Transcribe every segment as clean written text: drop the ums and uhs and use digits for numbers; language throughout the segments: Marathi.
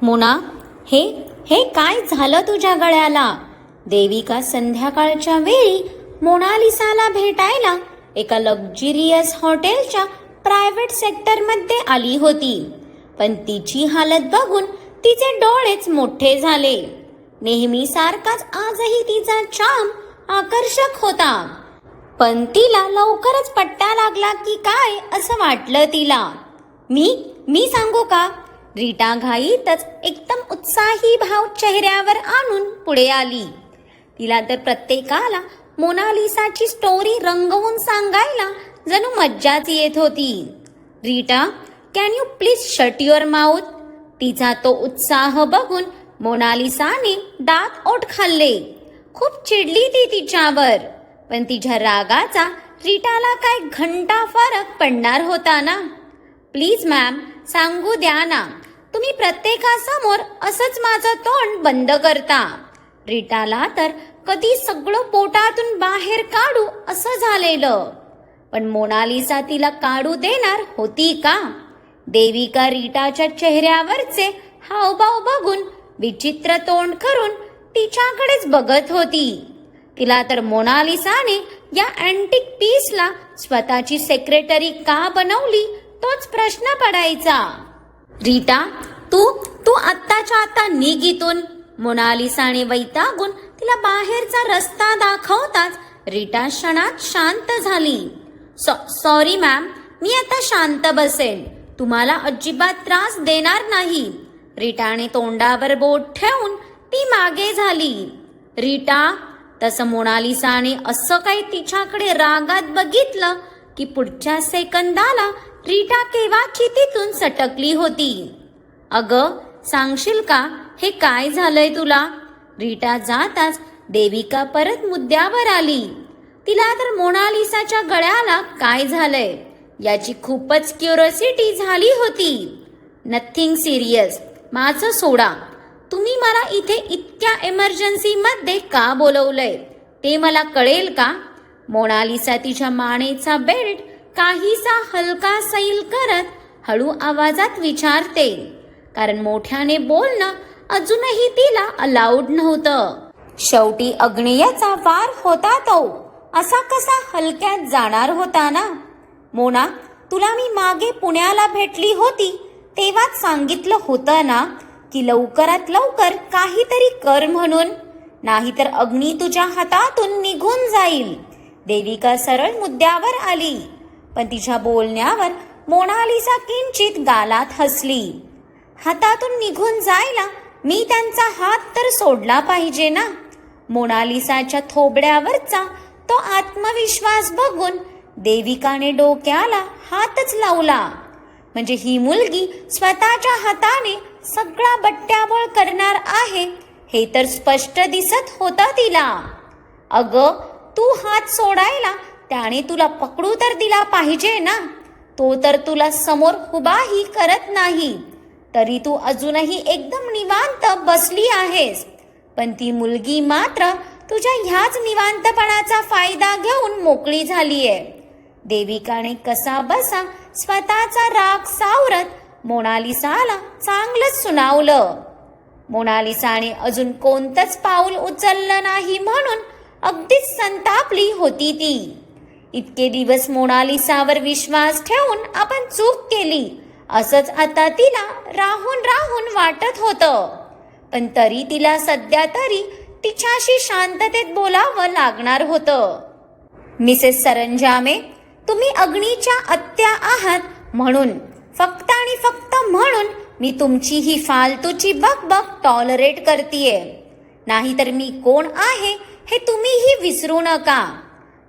मोना, हे हे काय झालं तुझ्या गळ्याला? देविका संध्याकाळच्या वेळी मोनालिसाला भेटायला एका लक्झरियस हॉटेलच्या प्रायव्हेट सेक्टरमध्ये आली होती. पण तिची हालत बघून तिचे डोळेच मोठे झाले. नेहमीसारखाच आजही तिचा चाम आकर्षक होता. पण तिला लवकरच पट्टा लागला की काय असं वाटलं तिला. मी सांगू का? रीटा घाईतच एकदम उत्साही भाव चेहऱ्यावर आणून पुढे आली. तिला तर प्रत्येकाला मोनालिसाची स्टोरी रंगवून सांगायला जणू मज्जाच येत होती. Rita, can you please shut your mouth? तिचा तो उत्साह बघून मोनालिसाने दात ओठ खाल्ले. खूप चिडली ती तिच्यावर. पण तिच्या रागाचा रीटाला काय घंटा फरक पडणार होता ना. प्लीज मॅम, सांगू द्या ना. तुम्ही प्रत्येकासमोर असंच माझं तोंड बंद करता. रीटाला तर कधी सगळं पोटातून बाहेर काढू असं झालेलं. पण मोनालिसा तिला काढू देणार होती का? देविका रीटाच्या चेहऱ्यावरचे हावभाव बघून विचित्र तोंड करून तिच्याकडेच बघत होती. तिला तर मोनालिसाने या अँटिक पीसला स्वतःची सेक्रेटरी का बनवली तोच प्रश्न पडायचा. रीटा, तू आत्ताच्या आता निघ इथून. मोनालिसाने वैतागून तिला बाहेरचा रस्ता दाखवताच रीटा क्षणात शांत झाली. सॉरी मॅम, मी आता शांत बसेल. तुम्हाला अजिबात त्रास देणार नाही. रीटाने तोंडावर बोट ठेवून ती मागे झाली. रीटा, तसं मोनालिसाने असं काही तिच्याकडे रागात बघितलं की पुढच्या सेकंदाला रीटा केव्हाची तिथून सटकली होती. अगं, सांगशील का हे काय झालंय तुला? रीटा जाताच देविका परत मुद्द्यावर आली. तिला तर मोनालिसाच्या गळ्याला काय झालंय याची खूपच क्युरिओसिटी झाली होती. नथिंग सिरियस, माझं सोडा. तुम्ही मला इथे इतक्या इमर्जन्सीमध्ये का बोलवलंय ते मला कळेल का? मोनालिसा तिच्या मानेचा बेल्ट काहीसा हलका सैल करत हळू आवाजात विचारते. कारण मोठ्याने बोलणं अजूनही तिला अलाउड नव्हतं. शेवटी अग्नेयाचा वार होता तो असा कसा हलक्यात जाणार होता ना. मोना, तुला मी मागे पुण्याला भेटली होती तेव्हाच सांगितलं होतं ना की लवकरात लवकर काहीतरी कर म्हणून, नाहीतर अग्नी तुझ्या हातातून निघून जाईल. देविका सरळ मुद्द्यावर आली. पण तिच्या बोलण्यावर मोनालिसा किंचित गालात हसली. हातातून निघून जायला मी त्यांचा हात तर सोडला पाहिजे ना. मोनालिसाच्या थोबड्यावरचा तो आत्मविश्वास बघून देविकाने डोक्याला हातच लावला. म्हणजे ही मुलगी स्वतःच्या हाताने सगळा बट्ट्याबोळ करणार आहे हे तर स्पष्ट दिसत होतं तिला. अगं, तू हात सोडायला त्याने तुला पकडू तर दिला पाहिजे ना. तो तर तुला समोर उभाही करत नाही, तरी तू अजूनही एकदम निवांत बसली आहेस. पण ती मुलगी मात्र तुझ्या ह्याच निवांतपणाचा फायदा घेऊन मोकळी झालीये. देविकाने कसा बसा स्वतःचा राग सावरत मोनालिसाला चांगलंच सुनावलं. मोनालिसाने अजून कोणतंच पाऊल उचललं नाही म्हणून अगदीच संतापली होती ती. इतके दिवस मोनालिसावर विश्वास ठेवून आपण चूक केली असंच आता तिला राहून राहून वाटत होतं. पण तरी तिला सध्या तरी तिच्याशी शांततेत बोलावं लागणार होतं. मिसेस सरंजामे, तुम्ही अग्नीच्या आत्या आहात म्हणून, फक्त आणि फक्त म्हणून मी तुमची ही फालतूची बकबक टॉलरेट करतीये. नाहीतर मी कोण आहे हे तुम्हीही विसरू नका.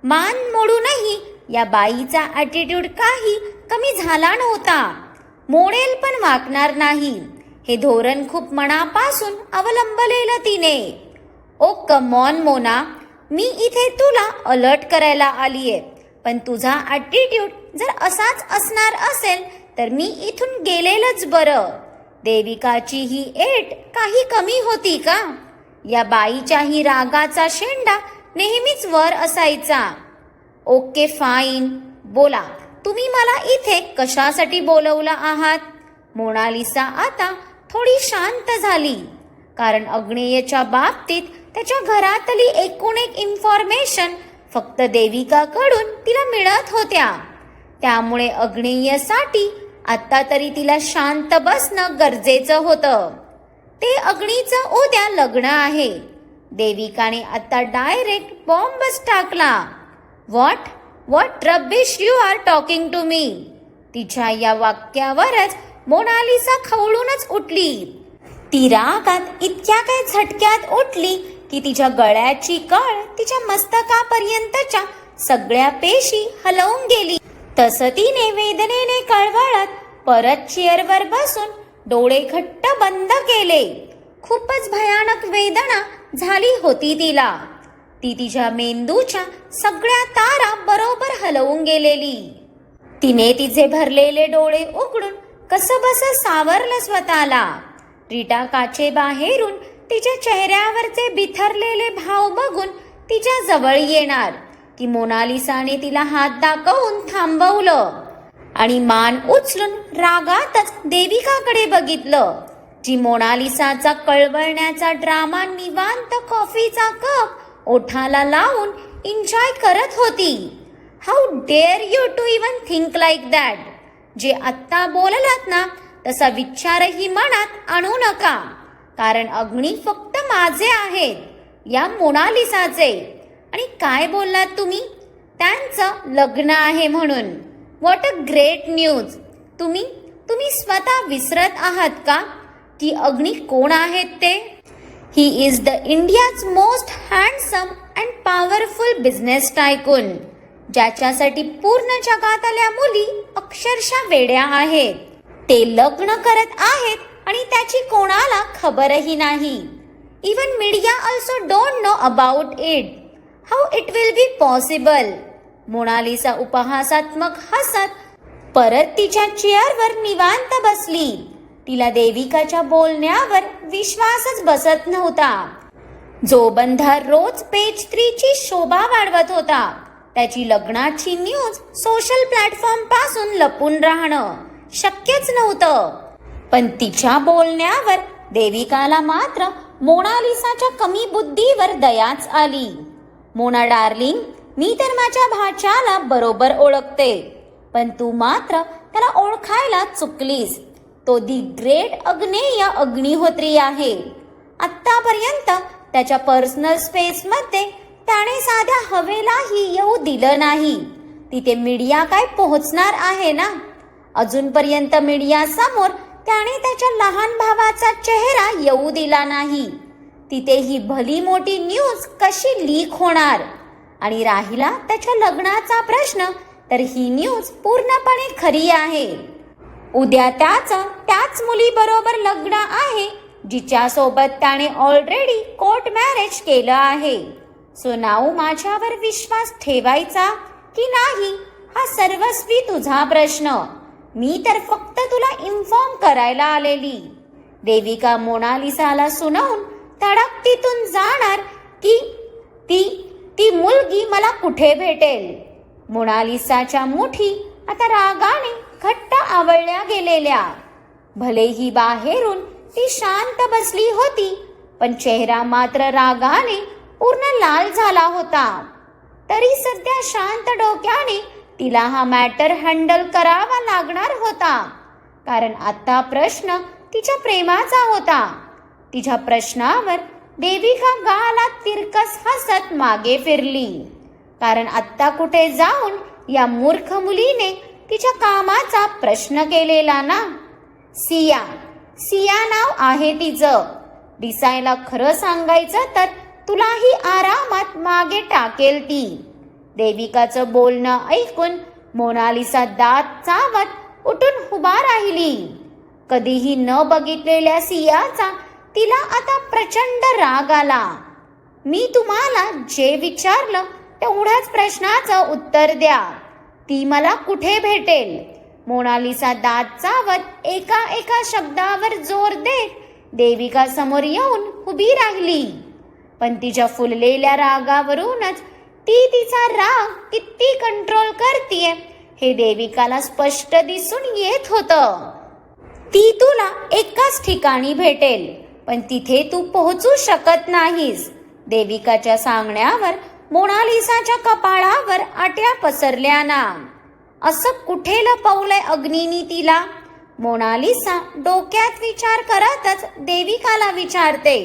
मान मोडूनही या बाईचा ॲटिट्यूड काही कमी झाला नव्हता. मोडेल पण वाकणार नाही हे धोरण खूप मनापासून अवलंबलेलं तिने. ओ कम ऑन मोना, मी इथे तुला अलर्ट करायला आलीये. पण तुझा ॲटिट्यूड जर असाच असणार असेल तर मी इथून गेलेलंच बरं. देविकाची ही एट काही कमी होती का? या बाईच्याही रागाचा शेंडा नेहमीच वर असायचा. ओके फाईन, बोला, तुम्ही मला इथे कशासाठी बोलवलं आहात? मोनालिसा आता थोडी शांत झाली, कारण अग्नेयच्या बाबतीत त्याच्या घरातली एकूण एक इन्फॉर्मेशन फक्त देविकाकडून तिला मिळत होत्या. त्यामुळे अग्नेयसाठी आता तरी तिला शांत बसणं गरजेचं होतं. ते अग्नीचं उद्या लग्न आहे. देविकाने आता डायरेक्ट बॉम्बच टाकला. What rubbish you are talking to me. तिच्या या वाक्यावरच मोनालिसा खवळूनच उठली. ती रागात इतक्या काय झटक्यात उठली की तिच्या गळ्याची कळ तिच्या मस्तकापर्यंतच्या सगळ्या पेशी हलवून गेली. तसं तिने वेदनेने कळवळत परत चेअरवर बसून डोळे घट्ट बंद केले. खूपच भयानक वेदना झाली होती तिला. ती तिच्या मेंदूच्या सगळ्या तारा बरोबर हलवून गेलेली. तिने तिचे भरलेले डोळे उघडून कसंबसं सावरलं स्वतःला. रीटा काचेबाहेरून तिच्या चेहऱ्यावरचे बिथरलेले भाव बघून तिच्या जवळ येणार की मोनालिसाने तिला हात दाखवून थांबवलं आणि मान उचलून रागातच देविकाकडे बघितलं, जी मोनालिसाचा कळवळण्याचा ड्रामा निवांत कॉफीचा कप ओठाला लावून एन्जॉय करत होती. How dare you to even think like that. जे आत्ता बोललात ना तसा विचारही मनात आणू नका, कारण अग्नी फक्त माझे आहेत, या मोनालिसाचे. आणि काय बोललात तुम्ही? त्यांचं लग्न आहे म्हणून. What a great news. तुम्ही स्वतः विसरत आहात का की अग्नी कोण आहेत ते? He is the India's most handsome and powerful business tycoon, ज्याच्यासाठी पूर्ण जगातल्या मुली अक्षरशः वेड्या आहेत. ते लग्न करत आहेत आणि त्याची कोणाला खबरही नाही. Even media also don't know about it. How it will be possible. Mona Lisa उपहासात्मक हसत परत तिच्या चेअरवर निवांत बसली. तिला देविकाच्या बोलण्यावर विश्वासच बसत नव्हता. जो बंधा रोज पेज 3 ची शोभा वाढवत होता, त्याची लग्नाची न्यूज सोशल प्लॅटफॉर्म पासून लपून राहणं शक्यच नव्हतं. पण तिच्या बोलण्यावर देविकाला मात्र मोनालिसाच्या कमी बुद्धीवर दयाच आली. मोना डार्लिंग, मी तर माझ्या भाच्याला बरोबर ओळखते, पण तू मात्र त्याला ओळखायला चुकलीस. तो दी ग्रेट अग्नेय अग्निहोत्री आहे. आत्तापर्यंत त्याच्या पर्सनल स्पेसमध्ये त्याने साध्या हवेलाही येऊ दिलं नाही. तिथे मीडिया काय पोहोचणार आहे ना. अजूनपर्यंत मीडिया समोर त्याने त्याच्या लहान भावाचा चेहरा येऊ दिला नाही. तिथे ही भली मोठी न्यूज कशी लीक होणार. आणि राहिला त्याच्या लग्नाचा प्रश्न, तर ही न्यूज पूर्णपणे खरी आहे. उद्या त्याच मुलीबरोबर लग्न आहे, जिच्या सोबत त्याने ऑलरेडी कोर्ट मॅरेज केलं आहे. सो नाऊ माझ्यावर विश्वास ठेवायचा की नाही हा सर्वस्वी तुझा प्रश्न. मी तर फक्त तुला इन्फॉर्म करायला आलेली. देविका मोनालिसाला सुनावून तडक तिथून जाणार की ती मुलगी मला कुठे भेटेल. मोनालिसाच्या मुठी आता रागाने घट्ट आवळल्या गेलेल्या. भलेही बाहेरून ती शांत बसली होती, पण चेहरा मात्र रागाने पूर्ण लाल झाला होता. तरी सध्या शांत डोक्याने तिला हा मॅटर हँडल करावा लागणार होता, कारण आता प्रश्न तिच्या प्रेमाचा होता. तिच्या प्रश्नावर देविका गालात तिरकस हसत मागे फिरली, कारण आत्ता कुठे जाऊन या मूर्ख मुलीने तिच्या कामाचा प्रश्न केलेला ना. सिया नाव आहे तिचं. दिसायला खरं सांगायचं तर तुलाही आरामात मागे टाकेल ती. देविकाचं बोलणं ऐकून मोनालिसा दात चावत उठून उभा राहिली. कधीही न बघितलेल्या सियाचा तिला आता प्रचंड राग आला. मी तुम्हाला जे विचारलं तेवढ्याच प्रश्नाचं उत्तर द्या. ती मला कुठे भेटेल? मोनालिसा दात चावत एका शब्दावर जोर देत देविका समोर येऊन उभी राहिली. पण तिच्या फुललेल्या रागावरूनच ती तिचा राग किती कंट्रोल करतीये हे देविकाला स्पष्ट दिसून येत होतं. ती तुला एकाच ठिकाणी भेटेल, पण तिथे तू पोहोचू शकत नाहीस. देविकाच्या सांगण्यावर मोनालिसाच्या कपाळावर आट्या पसरल्या ना. असं कुठे लपवलंय अग्नीनी तिला? मोनालिसा डोक्यात विचार करतच देविकाला विचारते.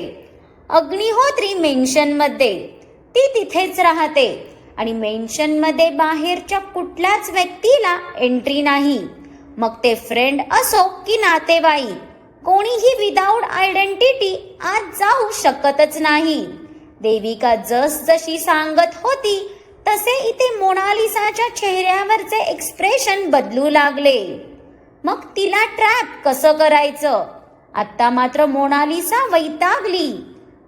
अग्निहोत्री मेन्शनमध्ये, ती तिथेच राहते आणि मेन्शनमध्ये बाहेरच्या कुठल्याच व्यक्तीला एंट्री नाही. मग ते फ्रेंड असो की नातेवाईक, कोणीही विदाऊट आयडेंटिटी आज जाऊ शकतच नाही. देविका जशी सांगत होती तसे इथे मोनालिसाच्या चेहऱ्यावरचे एक्सप्रेशन बदलू लागले. मग तिला ट्रॅप कसं करायचं? आता मात्र मोनालिसा वैतागली,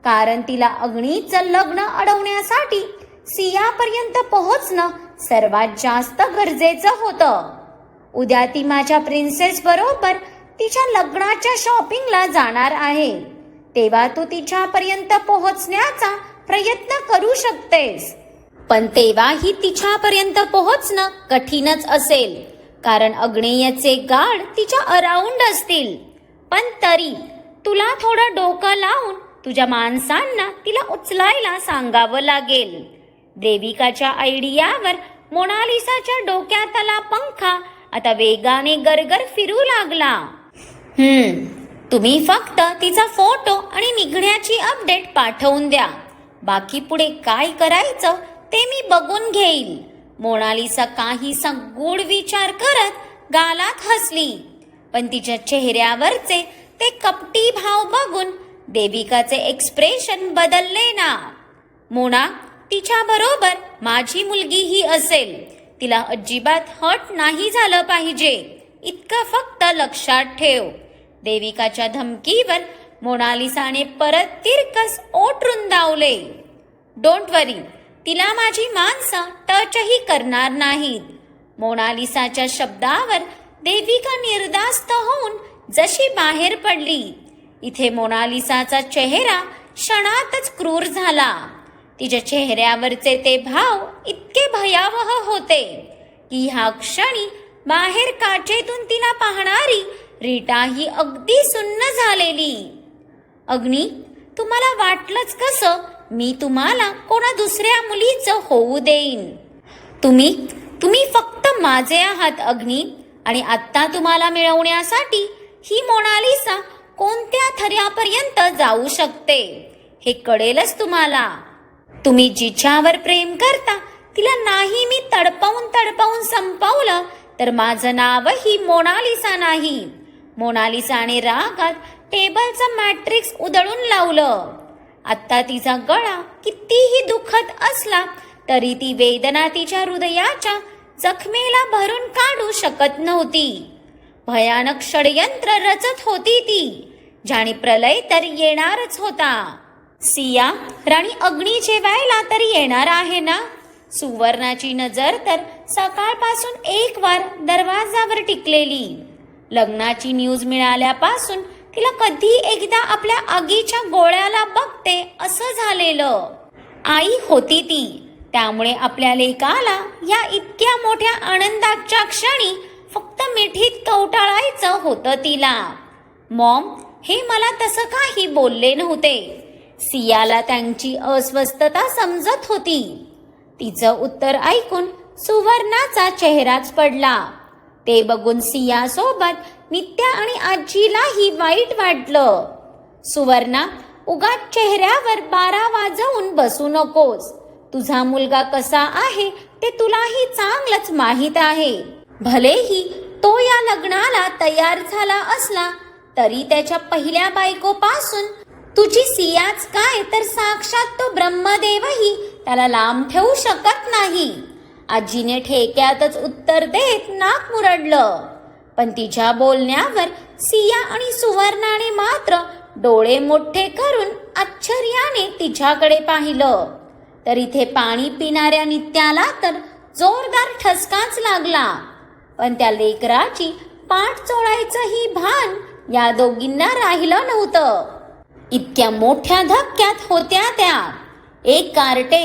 कारण तिला अग्नीचं लग्न अडवण्यासाठी सियापर्यंत पोहोचणं सर्वात जास्त गरजेचं होतं. उद्या ती माझ्या प्रिन्सेस बरोबर तिच्या लग्नाच्या शॉपिंगला जाणार आहे, तेव्हा तू तिच्यापर्यंत पोहोचण्याचा प्रयत्न करू शकतेस. पण तेव्हाही तिच्यापर्यंत पोहोचणं कठीणच असेल, कारण अग्नेयचे गार्ड तिच्या अराउंड असतील. पण तरी तुला थोडं डोकं लावून तुझ्या माणसांना तिला उचलायला सांगावं लागेल. देविकाच्या आयडियावर मोनालिसाच्या डोक्यातला पंखा आता वेगाने गरगर फिरू लागला. तुम्ही फक्त तिचा फोटो आणि निघण्याची अपडेट पाठवून द्या. बाकी पुढे काय करायचं ते मी बघून घेईल. मोनालिसा काहीसा गूढ विचार करत गालात हसली, पण तिच्या चेहऱ्यावरचे ते कपटी भाव बघून देविकाचे एक्सप्रेशन बदलले ना. मोना, तिच्या बरोबर माझी मुलगीही असेल. तिला अजिबात हट नाही झालं पाहिजे, इतकं फक्त लक्षात ठेव. देविकाच्या धमकीवर मोनालिसाने परत तिरकस ओठ रुंदावले. डोंट वरी, तिला माझी माणसं टचही करणार नाहीत. मोनालिसाच्या शब्दावर देविका निर्धास्त होऊन जशी बाहेर पडली. इथे मोनालिसाचा चेहरा क्षणातच क्रूर झाला. तिच्या चेहऱ्यावरचे ते भाव इतके भयावह होते की ह्या क्षणी बाहेर काचेतून तिला पाहणारी रीटा ही अगदी सुन्न झालेली. अग्नी, तुम्हाला वाटलंच कसं मी तुम्हाला कोणा दुसऱ्या मुलीचं होऊ देईन? तुम्ही फक्त माझे आहात अग्नी, आणि आत्ता तुम्हाला मिळवण्यासाठी ही मोनालिसा कोणत्या थरापर्यंत जाऊ शकते हे कळेलच तुम्हाला. तुम्ही जिच्यावर प्रेम करता तिला नाही मी तडपावून संपवलं तर माझं नावही मोनालिसा नाही. मोनालिसाने रागात टेबलचं मॅट्रिक्स उधळून लावलं. आता तिचा गळा कितीही दुखत असला तरी ती वेदना तिच्या हृदयाच्या जखमेला भरून काढू शकत नव्हती. भयानक षडयंत्र रचत होती ती, ज्याने प्रलय तर येणारच होता. सिया, राणी अग्नी जेवायला तरी येणार आहे ना? सुवर्णाची नजर तर सकाळपासून एक वार दरवाजावर टिकलेली. लग्नाची न्यूज मिळाल्यापासून तिला कधी एकदा आपल्या आगीच्या गोळ्याला बघते असं झालेलं. आई होती ती, त्यामुळे आपल्या लेकाला या इतक्या मोठ्या आनंदाच्या क्षणी फक्त मिठीत कवटाळायचं होतं तिला. मॉम, हे मला तसं काही बोलले नव्हते. सियाला त्यांची अस्वस्थता समजत होती. तिचं उत्तर ऐकून सुवर्णाचा चेहराच पडला. ते बघून सियासोबत नित्या आणि आजीलाही वाईट वाटलं. सुवर्णा, उगाच चेहऱ्यावर 12 वाजवून बसू नकोस. तुझा मुलगा कसा आहे ते तुलाही चांगलंच माहीत आहे. भलेही तो या लग्नाला तयार झाला असला तरी त्याच्या पहिल्या बायकोपासून तुझी सियाच काय तर साक्षात तो ब्रह्मदेवही त्याला लांब ठेवू शकत नाही. आजीने ठेक्यातच उत्तर देत नाक मुरडलं. पण तिच्या बोलण्यावर सिया आणि सुवर्णाने मात्र डोळे मोठे करून आश्चर्याने तिच्याकडे पाहिलं. तर इथे पाणी पिणाऱ्या नित्याला तर जोरदार ठसकाच लागला. पण त्या लेकराची पाठ चोळायचंही भान या दोघींना राहिलं नव्हतं. इतक्या मोठ्या धक्क्यात होत्या त्या. एक कार्टे,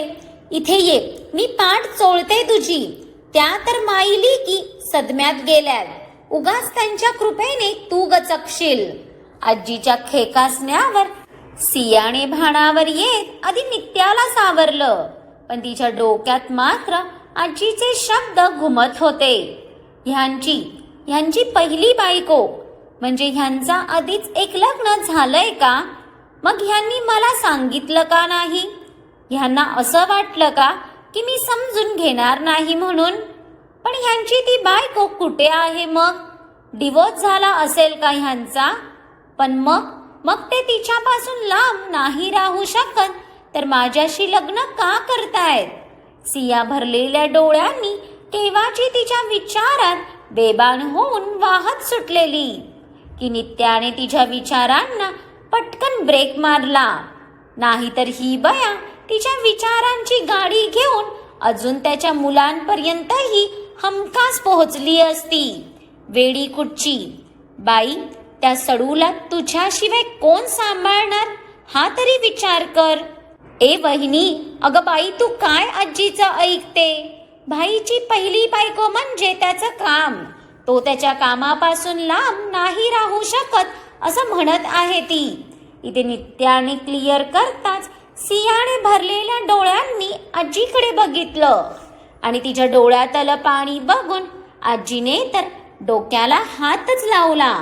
इथे ये, मी पाठ चोळते तुझी. त्या तर माईली की सदम्यात गेल्यात. उगाच त्यांच्या कृपेने तू गचकशील. आजीच्या खेकासण्यावर सियाने भाणावर येत आधी नित्याला सावरलं, पण तिच्या डोक्यात मात्र आजीचे शब्द घुमत होते. ह्यांची पहिली बायको म्हणजे ह्यांचा आधीच एक लग्न झालंय का? मग ह्यांनी मला सांगितलं का नाही? ह्यांना असं वाटलं का की मी समजून घेणार नाही म्हणून? पण ह्यांची ती बायको कुठे आहे मग? डिवोर्स झाला असेल का ह्यांचा? पण मग ते तिच्यापासून लांब नाही राहू शकत तर माझ्याशी लग्न का करतायत? सिया भरलेल्या डोळ्यांनी केव्हाची तिच्या विचारात बेभान होऊन वाहत सुटलेली की नित्याने तिच्या विचारांना पटकन ब्रेक मारला. नाहीतर ही बया तिच्या विचारांची गाडी घेऊन अजून त्याच्या मुलांपर्यंतही हमखास पोहोचली असती. वेडी कुठची बाई, त्या सडूला तुझ्याशिवाय कोण सांभाळणार हा तरी विचार कर. ए वहिनी, अगं बाई तू काय आजीचं ऐकते? भाईची पहिली बायको म्हणजे त्याचं काम, तो त्याच्या कामापासून लांब नाही राहू शकत असं म्हणत आहे ती. इथे नित्याने क्लिअर करताच सियाने भरलेल्या डोळ्यांनी आजीकडे बघितलं आणि तिच्या डोळ्यातलं पाणी बघून आजीने तर डोक्याला हातच लावला.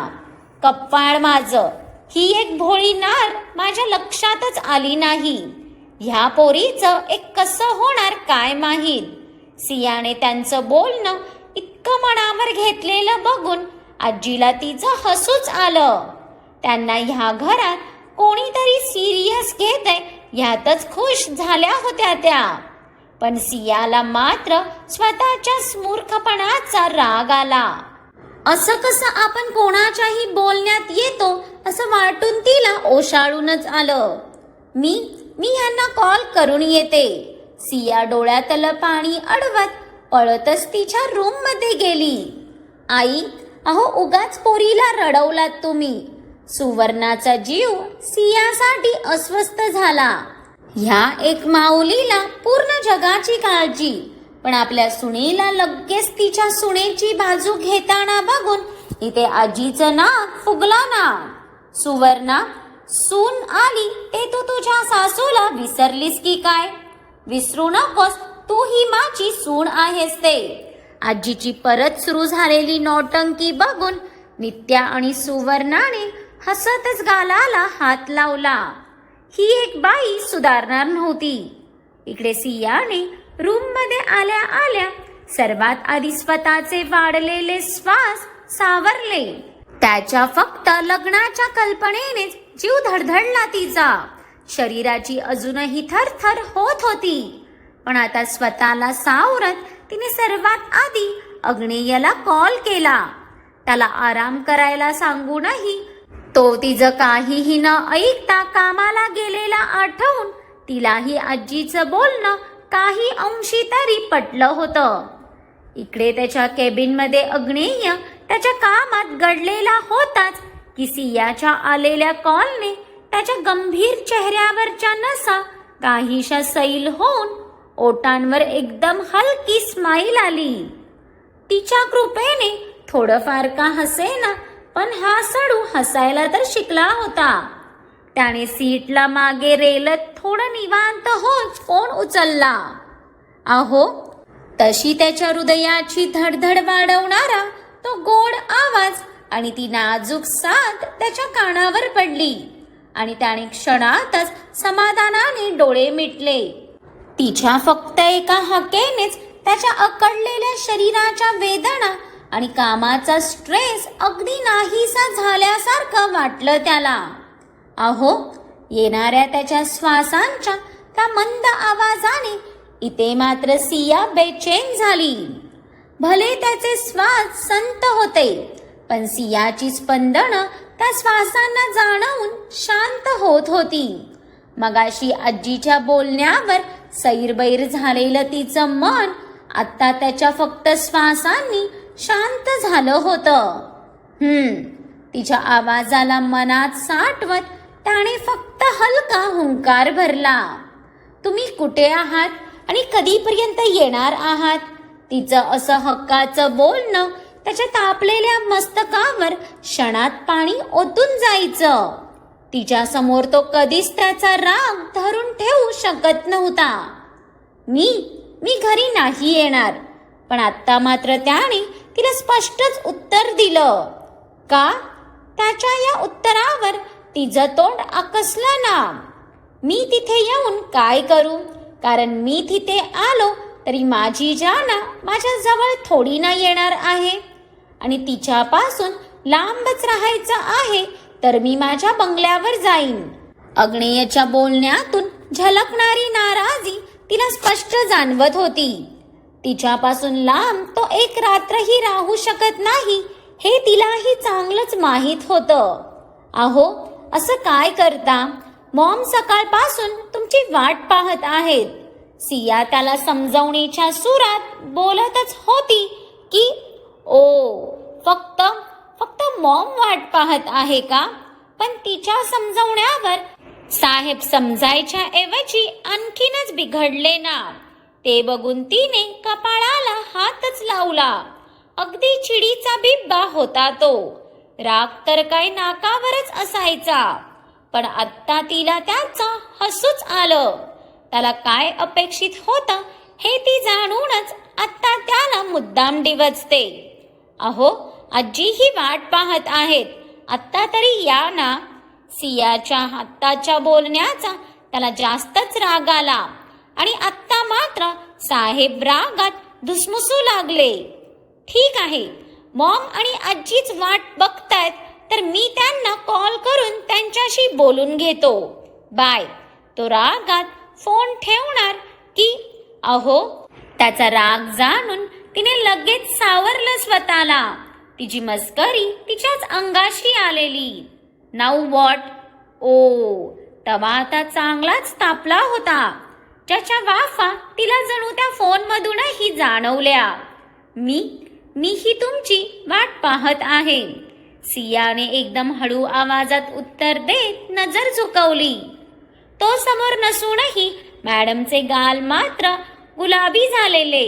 कप्पाळ माझं, ही एक भोळी नार माझ्या लक्षातच आली नाही. ह्या पोरीचं एक कसं होणार काय माहीत. सियाने त्यांचं बोलणं इतकं मनावर घेतलेलं बघून आजीला तिचं हसूच आलं. त्यांना ह्या घरात कोणीतरी सिरियस घेतंय ह्यातच खुश झाल्या होत्या त्या. पण सियाला मात्र स्वतःच्या मूर्खपणाचा राग आला. असं कसं आपण कोणाच्याही बोलण्यात येतो असं वाटून तिला ओशाळूनच आलं. मी ह्यांना कॉल करून येते. सिया डोळ्यातलं पाणी अडवत पळतच तिच्या रूम मध्ये गेली. आई, अहो उगाच पोरीला रडवलात तुम्ही. सुवर्णाचा जीव सियासाठी अस्वस्थ झाला. ह्या एक माऊलीला पूर्ण जगाची काळजी, पण आपल्या सुनेला लगेच तिच्या सुनेची बाजू घेताना बघून इथे आजीचं नाक फुगलं ना. सुवर्णा, सून आली ते तू तुझ्या सासूला विसरलीस की काय? विसरू नकोस, तू ही माझी सून आहेस ते. आजीची परत सुरू झालेली नौटंकी बघून नित्या आणि सुवर्णाने हसतच गालाला हात लावला. ही एक बाई सुधारणार नव्हती. इकडे सियाने रूम मध्ये आल्या आल्या सर्वात आधी स्वतःचे वाढलेले श्वास सावरले. त्याच्या फक्त लग्नाच्या कल्पनेनेच जीव धडधडला तिचा. शरीराची अजूनही थरथर होत होती. पण आता स्वतःला सावरत तिने सर्वात आधी अग्नेयला कॉल केला. त्याला आराम करायला सांगूनही तो तिचं काहीही न ऐकता कामाला गेलेला आठवून तिलाही आजीचं बोलणं काही अंशी तरी पटलं होतं. इकडे त्याच्या केबिन मध्ये अग्नेय त्याच्या कामात गडलेला होताच की सियाच्या आलेल्या कॉलने त्याच्या गंभीर चेहऱ्यावरच्या नसा काहीशा सैल होऊन ओठांवर एकदम हलकी स्माईल आली. तिच्या कृपेने थोडंफार का हसेना, पण हा सडू हसायला तर शिकला होता. त्याने सीटला मागे रेलत थोडं निवांत होच फोन उचलला. अहो, तशी त्याच्या हृदयाची धडधड वाढवणारा तो गोड आवाज आणि ती नाजूक साथ त्याच्या कानावर पडली आणि त्याने क्षणातच समाधानाने डोळे मिटले. तिच्या फक्त एका हाकेनेच त्याच्या अकडलेल्या शरीराच्या वेदना आणि कामाचा स्ट्रेस अगदी नाहीसा झाल्यासारखं वाटलं त्याला. अहो, येणाऱ्या त्याच्या श्वासांच्या त्या मंद आवाजाने इथे मात्र सिया बेचैन झाली. भले त्याचे श्वास संत होते, पण सियाची स्पंदनं त्या श्वासांना जाणवून शांत होत होती. मगाशी आजीच्या बोलण्यावर सैरबैर झालेलं तिचं मन आता त्याच्या फक्त श्वासांनी शांत झालं होतं. तिच्या आवाजाला मनात साठवत त्याने फक्त हलका हुंकार भरला. तुम्ही कुठे आहात आणि कधीपर्यंत येणार आहात? तिचं असं हक्काचं बोलणं त्याच्या तापलेल्या मस्तकावर क्षणात पाणी ओतून जायचं. तिच्या समोर तो कधीच त्याचा राग धरून ठेवू शकत नव्हता. मी घरी नाही येणार. पण आत्ता मात्र त्याने तिला स्पष्टच उत्तर दिलं. का? त्याच्या या उत्तरावर तिचं तोंड आकसलं ना. मी तिथे येऊन काय करू? कारण मी तिथे आलो तरी माझी जाना माझ्या जवळ थोडी ना येणार आहे. आणि तिच्यापासून लांबच राहायचं आहे तर मी माझ्या बंगल्यावर जाईन. अग्नेयच्या बोलण्यातून झलकणारी नाराजी तिला स्पष्ट जाणवत होती. तिच्यापासून लांब तो एक रात्रही राहू शकत नाही हे तिलाही चांगलंच माहीत होतं. अहो, असं काय करता? मॉम सकाळपासून तुमची वाट पाहत आहेत. सिया त्याला समजवण्याच्या सुरात बोलतच होती की फक्त मॉम वाट पाहत आहे का? पण तिच्या समजवण्यावर साहेब समजायच्या ऐवजी आणखीनच बिघडले ना. ते बघून तिने कपाळाला हातच लावला. अगदी चिडीचा बिब्बा होता तो. राग तर काय नाकावरच असायचा. पण आत्ता तिला त्याचं हसूच आलं. त्याला काय अपेक्षित होतं हे ती जाणूनच आत्ता त्याला मुद्दाम डिवचते. अहो, आजीही वाट पाहत आहेत. आत्ता तरी या ना. सियाच्या आत्ताच्या बोलण्याचा त्याला जास्तच राग आला. आणि आत्ता मात्र साहेब रागात धुसमुसू लागले. ठीक आहे, मॉम आणि आजीच वाट बघतायत तर मी त्यांना कॉल करून त्यांच्याशी बोलून घेतो. बाय. तो रागात फोन ठेवणार की अहो, त्याचा राग जाणून तिने लगेच सावरलं स्वतःला. तिची मस्करी तिच्याच अंगाशी आलेली. Now what? तवा आता चांगलाच तापला होता. ज्याच्या वाफा तिला जणू त्या फोनमधूनही जाणवल्या. मीही तुमची वाट पाहत आहे. सियाने एकदम हळू आवाजात उत्तर देत नजर झुकवली. तो समोर नसूनही मॅडमचे गाल मात्र गुलाबी झालेले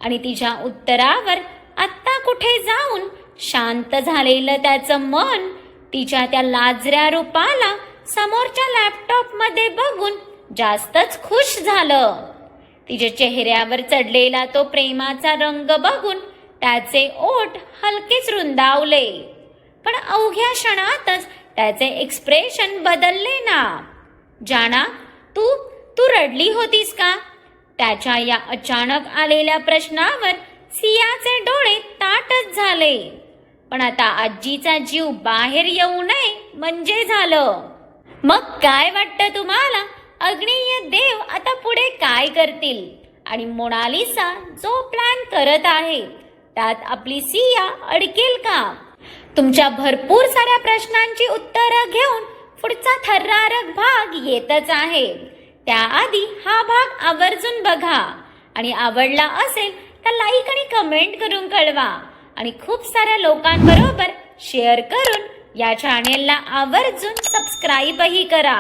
आणि तिच्या उत्तरावर आत्ता कुठे जाऊन शांत झालेलं त्याचं मन तिच्या त्या लाजऱ्या रूपाला समोरच्या लॅपटॉपमध्ये बघून जास्तच खुश झालं. तिच्या चेहऱ्यावर चढलेला तो प्रेमाचा रंग बघून त्याचे ओठ हलकेच रुंदावले. पण अवघ्या क्षणातच त्याचे एक्सप्रेशन बदलले ना. जाना, तू रडली होतीस का? त्याच्या या अचानक आलेल्या प्रश्नावर सियाचे डोळे ताटच झाले. पण आता आजीचा जीव बाहेर येऊ नये म्हणजे झालं. मग काय वाटतं तुम्हाला? अग्नेय देव आता पुढे काय करतील? आणि मोनालिसा जो प्लॅन करत आहे त्यात आपली सिया अडकेल का? तुमच्या भरपूर साऱ्या प्रश्नांची उत्तरं घेऊन पुढचा थरारक भाग येतच आहे. त्याआधी हा भाग आवर्जून बघा आणि आवडला असेल तर लाईक आणि कमेंट करून कळवा आणि खूप साऱ्या लोकांबरोबर शेअर करून या चॅनेलला आवर्जून सबस्क्राईबही करा.